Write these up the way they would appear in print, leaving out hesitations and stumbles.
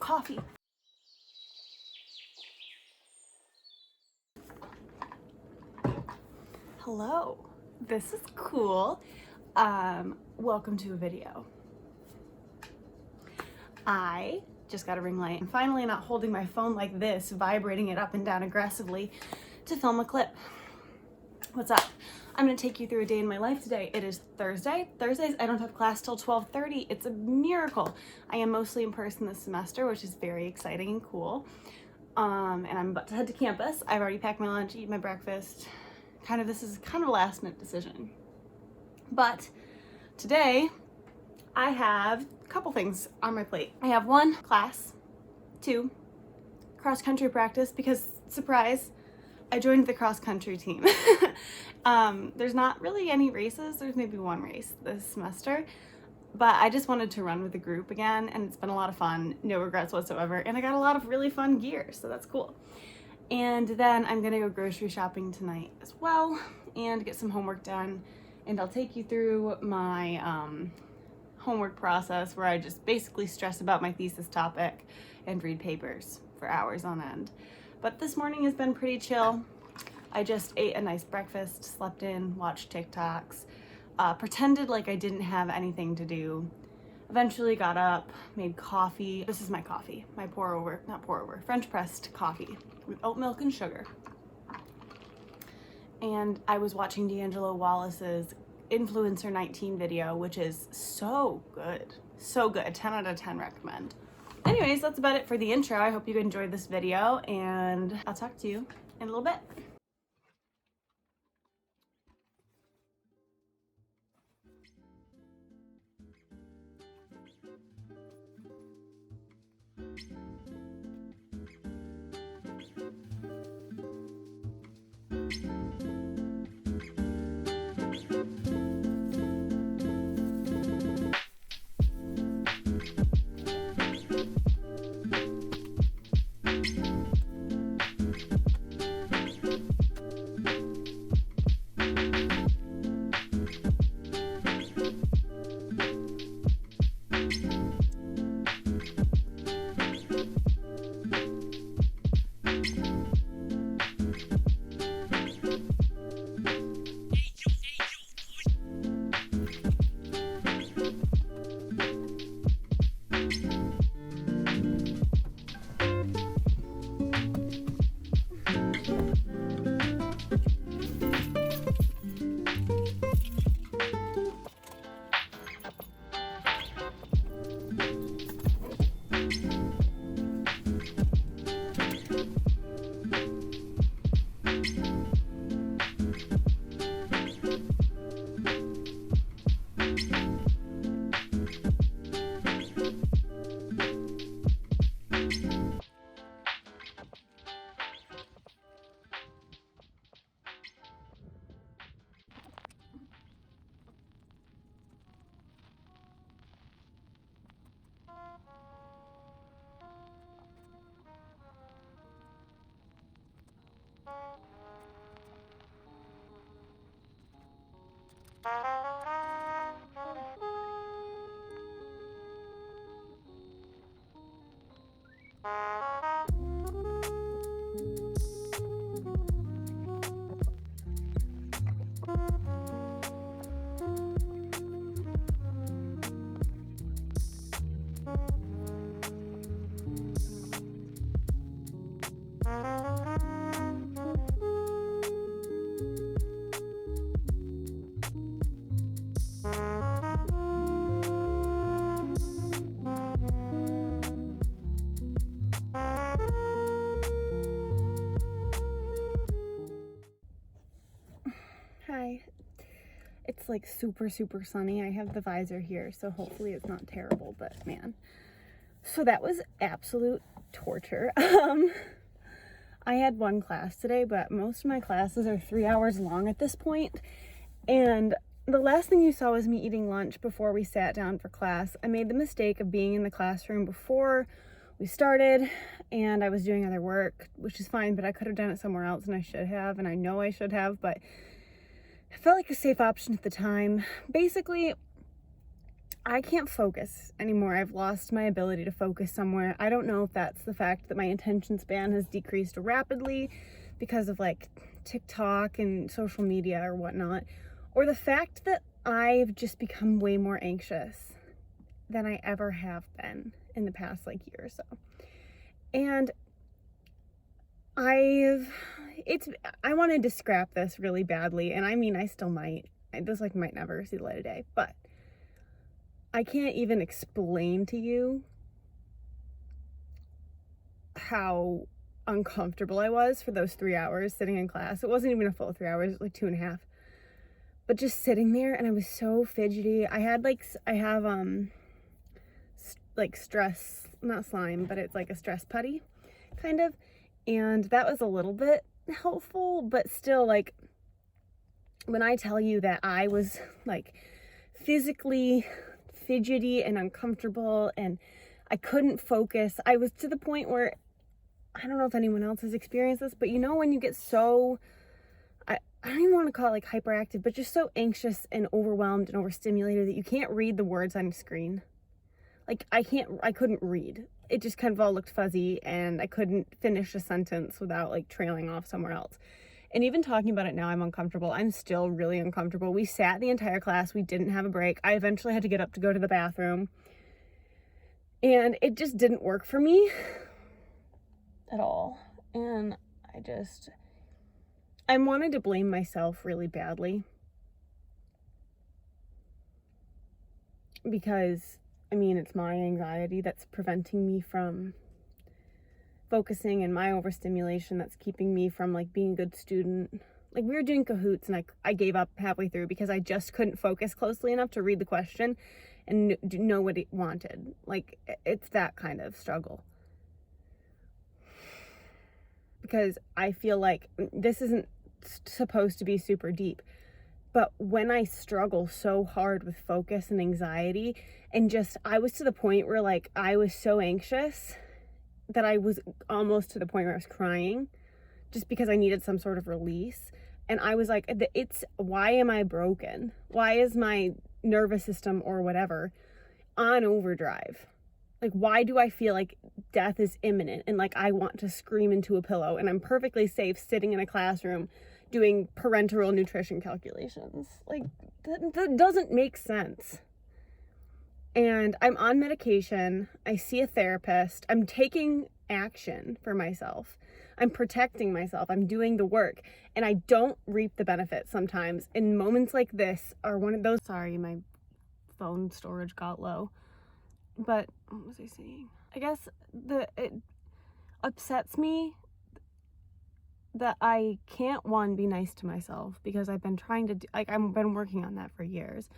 coffee. Hello, this is cool. Welcome to a video. I just got a ring light. I'm finally not holding my phone like this, vibrating it up and down aggressively to film a clip. What's up? I'm gonna take you through a day in my life today. It is Thursday. Thursdays, I don't have class till 12:30. It's a miracle. I am mostly in person this semester, which is very exciting and cool. And I'm about to head to campus. I've already packed my lunch, eat my breakfast. This is kind of a last minute decision. But today, I have a couple things on my plate. I have 1, class, 2, cross country practice, because surprise, I joined the cross country team. There's not really any races. There's maybe 1 race this semester, but I just wanted to run with the group again, and it's been a lot of fun, no regrets whatsoever, and I got a lot of really fun gear, so that's cool. And then I'm gonna go grocery shopping tonight as well and get some homework done, and I'll take you through my homework process where I just basically stress about my thesis topic and read papers for hours on end. But this morning has been pretty chill. I just ate a nice breakfast, slept in, watched TikToks, pretended like I didn't have anything to do. Eventually got up, made coffee. This is my coffee, my French pressed coffee with oat milk and sugar. And I was watching D'Angelo Wallace's Influencer 19 video, which is so good. So good, 10 out of 10 recommend. Anyways, that's about it for the intro. I hope you enjoyed this video, and I'll talk to you in a little bit. Hi. It's like super sunny. I have the visor here, so hopefully it's not terrible, but man. So that was absolute torture. I had 1 class today, but most of my classes are 3 hours long at this point. And the last thing you saw was me eating lunch before we sat down for class. I made the mistake of being in the classroom before we started, and I was doing other work, which is fine, but I could have done it somewhere else, and I should have, and I know I should have, but it felt like a safe option at the time. Basically, I can't focus anymore. I've lost my ability to focus somewhere. I don't know if that's the fact that my attention span has decreased rapidly because of like TikTok and social media or whatnot, or the fact that I've just become way more anxious than I ever have been in the past like year or so. And I wanted to scrap this really badly, and I mean, I still might. This like might never see the light of day, but I can't even explain to you how uncomfortable I was for those 3 hours sitting in class. It wasn't even a full 3 hours, it was like 2.5. But just sitting there, and I was so fidgety. I have stress, not slime, but it's like a stress putty kind of. And that was a little bit helpful, but still, like, when I tell you that I was like physically fidgety and uncomfortable and I couldn't focus, I was to the point where, I don't know if anyone else has experienced this, but you know when you get so, I don't even want to call it like hyperactive, but just so anxious and overwhelmed and overstimulated that you can't read the words on the screen. Like I couldn't read. It just kind of all looked fuzzy and I couldn't finish a sentence without like trailing off somewhere else. And even talking about it now, I'm uncomfortable. I'm still really uncomfortable. We sat the entire class. We didn't have a break. I eventually had to get up to go to the bathroom. And it just didn't work for me at all. And I wanted to blame myself really badly. Because, I mean, it's my anxiety that's preventing me from focusing and my overstimulation that's keeping me from like being a good student. Like we were doing Kahoots and I gave up halfway through because I just couldn't focus closely enough to read the question and know what it wanted. Like it's that kind of struggle. Because I feel like this isn't supposed to be super deep, but when I struggle so hard with focus and anxiety and I was to the point where like I was so anxious that I was almost to the point where I was crying just because I needed some sort of release. And I was like, why am I broken? Why is my nervous system or whatever on overdrive? Like, why do I feel like death is imminent and like I want to scream into a pillow and I'm perfectly safe sitting in a classroom doing parenteral nutrition calculations? Like, that doesn't make sense. And I'm on medication. I see a therapist. I'm taking action for myself. I'm protecting myself. I'm doing the work. And I don't reap the benefits sometimes. And moments like this are one of those. Sorry, my phone storage got low. But what was I saying? I guess it upsets me that I can't, one, be nice to myself because I've been trying to I've been working on that for years.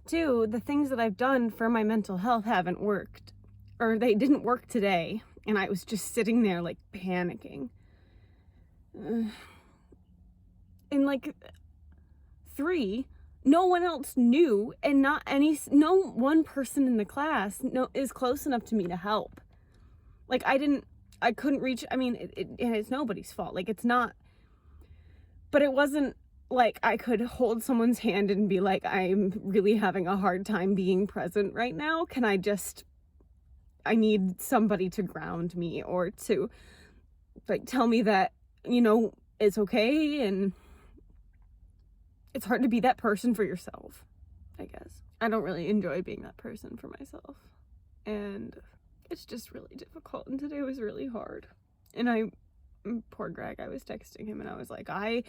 Two, the things that I've done for my mental health haven't worked, or they didn't work today, and I was just sitting there like panicking. And like, three, no one else knew, and no one person in the class is close enough to me to help. Like I couldn't reach. I mean, and it's nobody's fault. Like it's not, but it wasn't like I could hold someone's hand and be like, I'm really having a hard time being present right now. I need somebody to ground me or to like tell me that, you know, it's okay. And it's hard to be that person for yourself, I guess. I don't really enjoy being that person for myself. And it's just really difficult. And today was really hard. And poor Greg, I was texting him and I was like, I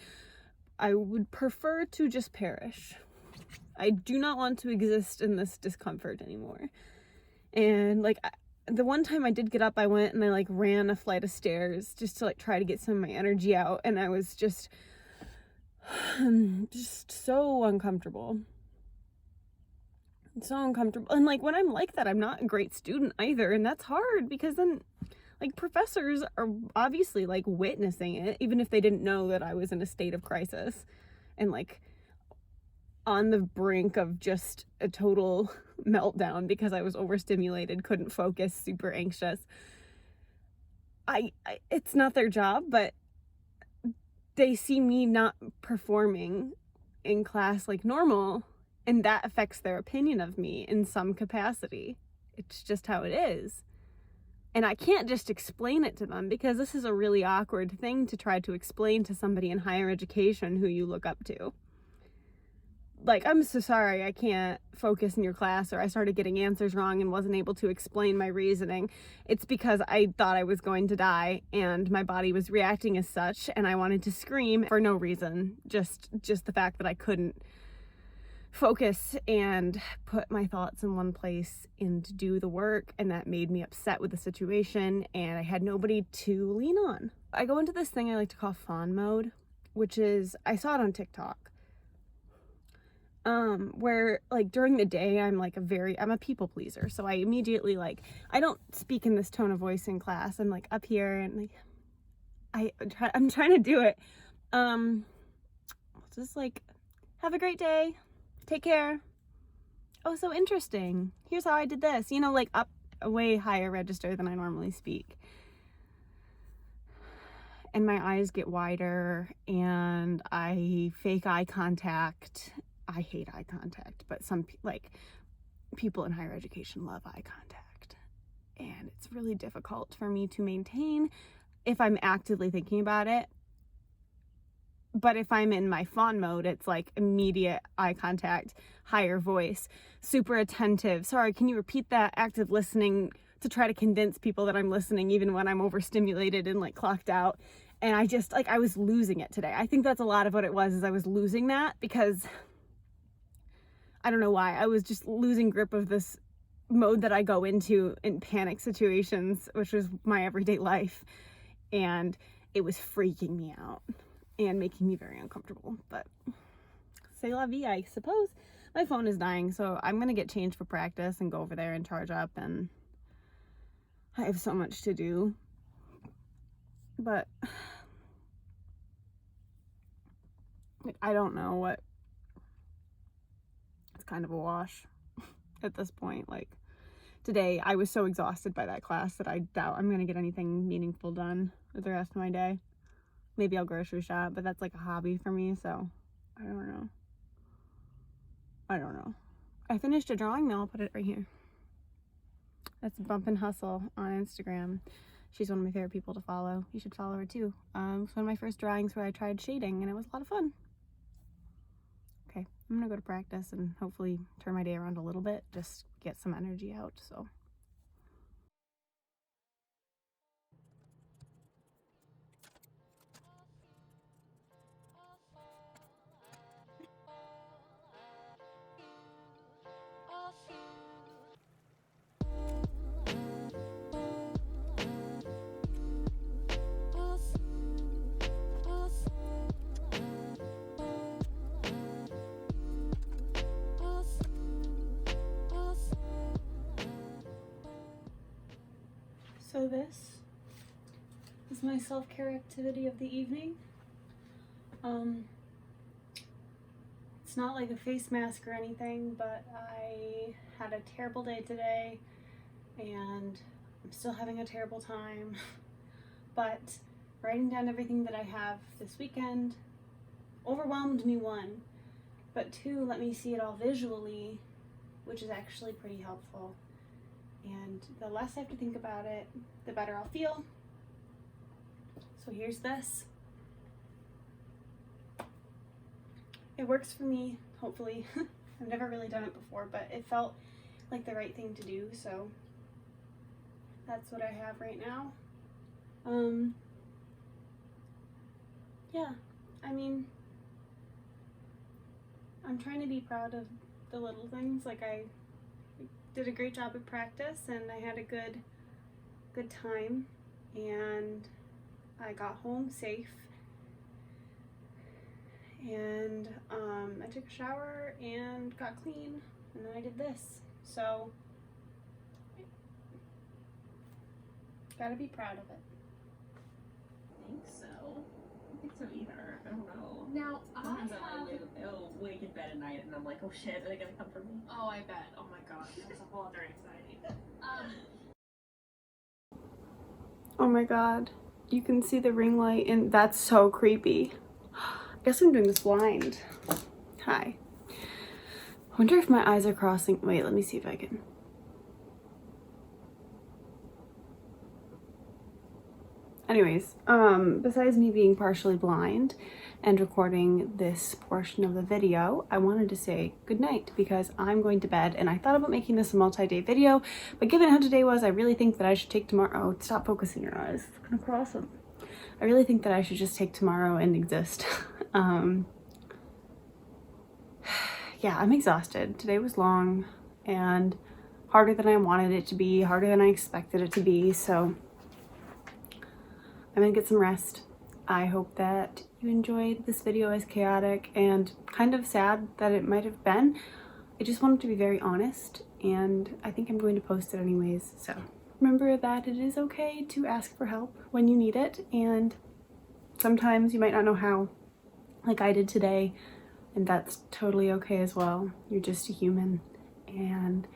would prefer to just perish. I do not want to exist in this discomfort anymore. And like the one time I did get up, I went and I like ran a flight of stairs just to like try to get some of my energy out. And I was just so uncomfortable. So uncomfortable. And like when I'm like that, I'm not a great student either. And that's hard because then like professors are obviously like witnessing it, even if they didn't know that I was in a state of crisis and like on the brink of just a total meltdown because I was overstimulated, couldn't focus, super anxious. It's not their job, but they see me not performing in class like normal and that affects their opinion of me in some capacity. It's just how it is. And I can't just explain it to them, because this is a really awkward thing to try to explain to somebody in higher education who you look up to. Like, I'm so sorry I can't focus in your class, or I started getting answers wrong and wasn't able to explain my reasoning. It's because I thought I was going to die and my body was reacting as such, and I wanted to scream for no reason. Just the fact that I couldn't focus and put my thoughts in one place and do the work, and that made me upset with the situation, and I had nobody to lean on. I go into this thing I like to call fawn mode, which is, I saw it on TikTok, where like during the day I'm a people pleaser, so I immediately, like, I don't speak in this tone of voice in class. I'm like up here and like I'm trying to do it. Just like, have a great day, take care, oh, so interesting, here's how I did this, you know, like up a way higher register than I normally speak. And my eyes get wider and I fake eye contact. I hate eye contact, but some people in higher education love eye contact, and it's really difficult for me to maintain if I'm actively thinking about it. But if I'm in my fawn mode, it's like immediate eye contact, higher voice, super attentive. Sorry, can you repeat that? Active listening, to try to convince people that I'm listening even when I'm overstimulated and like clocked out. And I just, like, I was losing it today. I think that's a lot of what it was, is I was losing that, because I don't know why. I was just losing grip of this mode that I go into in panic situations, which is my everyday life. And it was freaking me out and making me very uncomfortable. But c'est la vie, I suppose. My phone is dying, so I'm going to get changed for practice and go over there and charge up. And I have so much to do. But like, I don't know what. It's kind of a wash at this point. Like, today I was so exhausted by that class that I doubt I'm gonna get anything meaningful done with the rest of my day. Maybe I'll grocery shop, but that's like a hobby for me, so I don't know. I finished a drawing though. I'll put it right here. That's Bump and Hustle on Instagram. She's one of my favorite people to follow. You should follow her too. It's one of my first drawings where I tried shading, and it was a lot of fun. Okay, I'm gonna go to practice and hopefully turn my day around a little bit, just get some energy out, so. So this is my self-care activity of the evening. It's not like a face mask or anything, but I had a terrible day today and I'm still having a terrible time. But writing down everything that I have this weekend overwhelmed me, one, but two, let me see it all visually, which is actually pretty helpful. And the less I have to think about it, the better I'll feel. So here's this. It works for me, hopefully. I've never really done it before, but it felt like the right thing to do, so that's what I have right now. Yeah, I mean, I'm trying to be proud of the little things. Like, I did a great job at practice and I had a good time, and I got home safe, and I took a shower and got clean, and then I did this. So gotta be proud of it. I think so. I think so either. I don't know. Now, Sometimes I'll wake in bed at night and I'm like, oh shit, are they gonna come for me? oh, I bet. Oh my gosh, that's a whole other anxiety. Oh my god, you can see the ring light, and that's so creepy. I guess I'm doing this blind. Hi. wonder if my eyes are crossing. Wait, let me see if I can. Anyways, besides me being partially blind and recording this portion of the video, I wanted to say goodnight because I'm going to bed, and I thought about making this a multi-day video, but given how today was, I really think that I should take tomorrow. Oh, stop focusing your eyes. It's gonna cross them. I really think that I should just take tomorrow and exist. Yeah, I'm exhausted. Today was long and harder than I wanted it to be, harder than I expected it to be, so I'm gonna get some rest. I hope that you enjoyed this video, as chaotic and kind of sad that it might have been. I just wanted to be very honest, and I think I'm going to post it anyways. So remember that it is okay to ask for help when you need it, and sometimes you might not know how, like I did today, and that's totally okay as well. You're just a human, and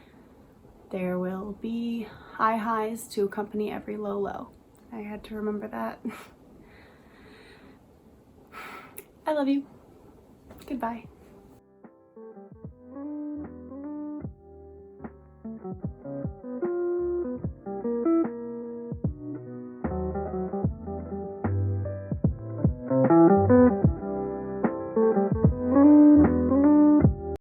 there will be high highs to accompany every low low. I had to remember that. I love you. Goodbye.